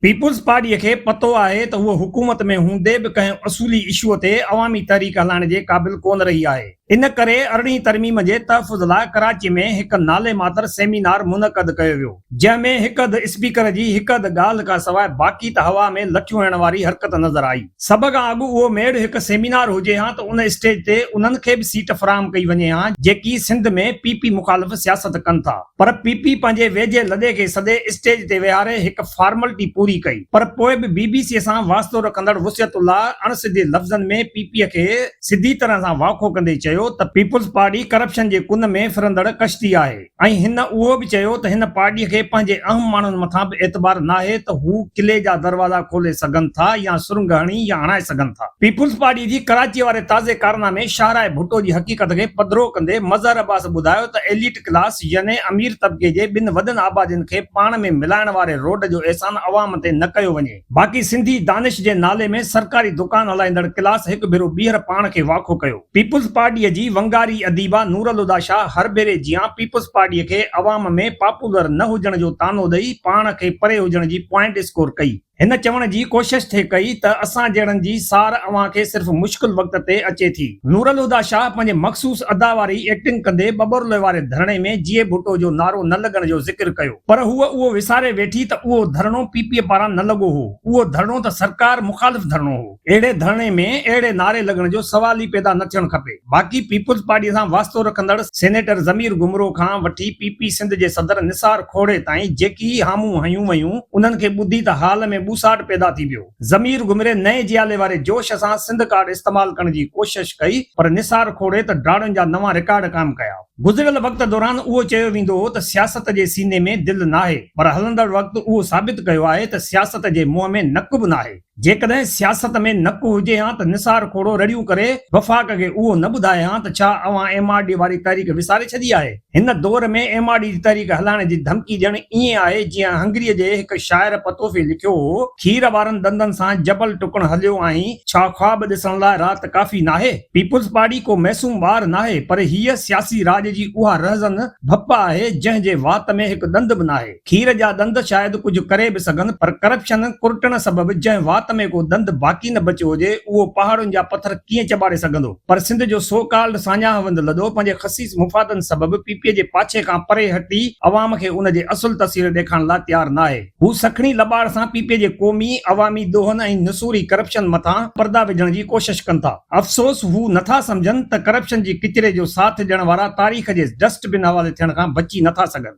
People's पार्टीअ खे पतो आहे त उहो हुकूमत में हूंदे बि कंहिं असूली इशूअ ते अवामी तहरीक हलाइण जे क़ाबिल कोन रही आहे। इन करे 18हीं तरमीम जे तहफ़ुज़ लाइ कराची में हिक नाले मातर सेमिनार मुनक़द कयो वियो, जंहिं में हिक अधु स्पीकर जी हिक अधु ॻाल्हि खां सवाइ बाक़ी त हवा में लठियूं हणण वारी हरकत नज़र आई। सभ खां अॻु उहो मेड़ हिक सेमिनार हुजे हा त उन स्टेज ते उन्हनि खे बि सीट फराहम कई वञे हा जेकी सिंध में पीपी मुखालिफ़ सियासत कनि था, पर पीपी पंहिंजे वेझे लॾे खे सॾे स्टेज ते वेहारे हिक फॉर्मेलिटी पूरी कई। पर पोइ बि बीबीसी सां वास्तो रखंदड़ वसियतुल्ला अणसिधे लफ़्ज़नि में पीपीअ खे सिधी तरह सां वाखो कंदे चयो त पीपुल्स पार्टी करप्शन जे कुन में फिरंदड़ कश्ती आहे ऐं हिन उहो बि चयो त हिन पार्टीअ खे पंहिंजे अहम माण्हुनि मथां बि एतबार नाहे त हू किले जा दरवाज़ा खोले सघनि था या सुरंग हणी या हणाए सघनि था। पीपुल्स पार्टी जी कराची वारे ताज़े कारनामे शाहराए भुट्टो जी हक़ीक़त खे पधिरो कंदे मज़हर अब्बास ॿुधायो त एलिट क्लास याने अमीर तबिके जे ॿिनि वॾनि आबादियुनि खे पाण में मिलाइण वारे रोड जो एहसान अवाम ते न कयो वञे। बाक़ी सिंधी दानिश जे नाले में सरकारी दुकान हलाईंदड़ क्लास हिकु भेरो ॿीहर पाण खे वाखो कयो। पीपुल्स पार्टीअ जी वंगारी अदीबा नूरुल हुदा शाह हर भेरे जियां पीपुल्स पार्टीअ खे अवाम में पॉपुलर न हुजण जो तानो ॾेई पाण खे परे हुजण जी पॉइंट स्कोर कई। हिन चवण जी कोशिश थे कई त असां जहिड़नि जी सार अव्हां खे सिर्फ़ मुश्किल वक़्त ते अचे थी। नूरुल हुदा शाह पंहिंजे मख़सूस अदा वारी एक्टिंग कंदे बबरले वारे धरणे में जीए भुट्टो जो नारो न लॻण जो ज़िक्र कयो, पर हूअ उहो विसारे वेठी त उहो धरणो पीपीअ पारां न लॻो हो, उहो धरणो त सरकार मुखालिफ़ धरणो हो। अहिड़े धरणे में अहिड़े नारे लॻण जो सवाल ई पैदा न थियणु खपे। बाक़ी पीपुल्स पार्टीअ सां वास्तो रखंदड़ सेनेटर ज़मीर गुमरो खां वठी पीपी सिंध जे सदर निसार खोड़े ताईं जेकी हामूं हयूं वयूं उन्हनि खे ॿुधी त हाल में ॿूसाट पैदा थी वियो। ज़मीर गुमरे नए जियाले वारे जोश सां सिंध कार्ड इस्तेमाल करण जी कोशिश कई, पर निसार खोड़े त ड्राड़नि जा नवां रिकॉर्ड कायम कया। गुज़िरियल वक़्त दौरान उहो चयो वेंदो हो त सियासत जे सीने में दिलि नाहे, पर हलंदड़ वक़्त उहो साबित कयो आहे त सियासत जे मुंहं में नक बि नाहे। जेकॾहिं सियासत में नक हुजे हा त निसार खोड़ो रड़ियूं करे वफ़ाक़ खे उहो न ॿुधाए हा त छा अवां एमआरडी वारी तहरीक विसारे छॾी आहे। हिन दौर में एमआरडी जी तहरीक हलाइण जी धमकी ॼण ईअं आहे जीअं हंगरीअ जे हिक शाइर पतोफ़े लिखियो हो, खीर वारनि दंदनि सां जबल टुकण हलियो आहीं, छा ख्वाब ॾिसण लाइ राति काफ़ी नाहे। पीपुल्स पार्टी को मैसूम ॿार नाहे, पर हीअ सियासी राज जी उहा रहज़न भप आहे जंहिं जे वात में हिकु दंद बि नाहे। खीर जा दंद शायदि कुझु करे बि सघनि, पर करप्शन कुरटण सबबि जंहिं वात में को दंद बाक़ी न बचियो हुजे उहो पहाड़ुनि जा पत्थर कीअं चॿाड़े सघंदो। पर सिंध जो सो कॉल्ड सान्याहवंद लॾो पंहिंजे ख़सीस मुफ़ादनि सबबि पीपीए जे पाछे खां परे हटी अवाम खे उन जे असुल तस्वीर ॾेखारण लाइ तयार न आहे। हू सखणी लॿाड़ सां पीपीए जे क़ौमी अवामी दोहन ऐं नसूरी करप्शन मथां पर्दा विझण जी कोशिश कनि था। अफ़सोस हू नथा सम्झनि त करप्शन जी किचिरे जो साथ ॾियण वारा तारीख़ जे डस्टबिन हवाले थियण खां बची नथा सघनि।